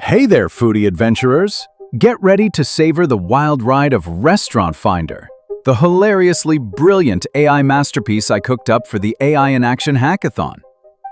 Hey there, foodie adventurers! Get ready to savor the wild ride of Restaurant Finder, the hilariously brilliant AI masterpiece I cooked up for the AI in Action Hackathon,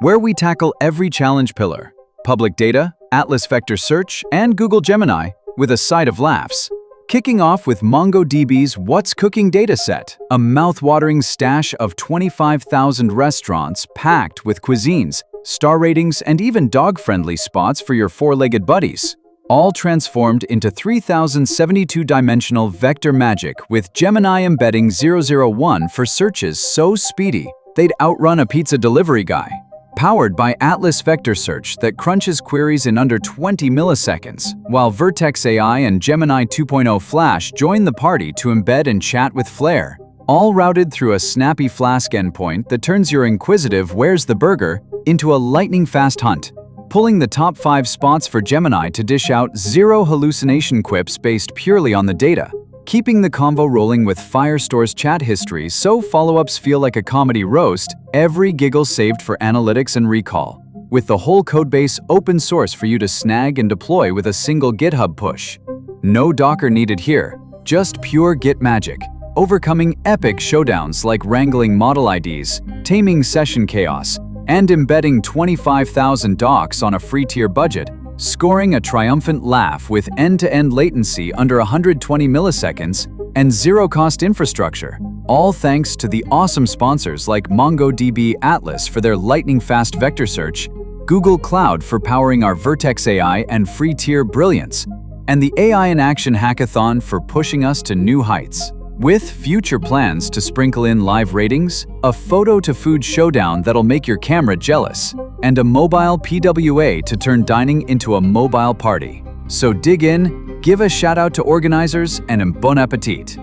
where we tackle every challenge pillar: public data, Atlas Vector Search, and Google Gemini, with a side of laughs. Kicking off with MongoDB's What's Cooking dataset, a mouth-watering stash of 25,000 restaurants packed with cuisines, star ratings, and even dog-friendly spots for your four-legged buddies, all transformed into 3,072-dimensional vector magic with Gemini embedding 001 for searches so speedy they'd outrun a pizza delivery guy. Powered by Atlas Vector Search that crunches queries in under 20 milliseconds, while Vertex AI and Gemini 2.0 Flash join the party to embed and chat with flair, all routed through a snappy Flask endpoint that turns your inquisitive "where's the burger" into a lightning-fast hunt, pulling the top 5 spots for Gemini to dish out zero hallucination quips based purely on the data, keeping the convo rolling with Firestore's chat history so follow-ups feel like a comedy roast, every giggle saved for analytics and recall, with the whole codebase open source for you to snag and deploy with a single GitHub push. No Docker needed here, just pure Git magic, overcoming epic showdowns like wrangling model IDs, taming session chaos, and embedding 25,000 docs on a free tier budget, scoring a triumphant laugh with end-to-end latency under 120 milliseconds and zero-cost infrastructure, all thanks to the awesome sponsors like MongoDB Atlas for their lightning-fast vector search, Google Cloud for powering our Vertex AI and free tier brilliance, and the AI in Action Hackathon for pushing us to new heights. With future plans to sprinkle in live ratings, a photo-to-food showdown that'll make your camera jealous, and a mobile PWA to turn dining into a mobile party. So dig in, give a shout out to organizers, and bon appetit!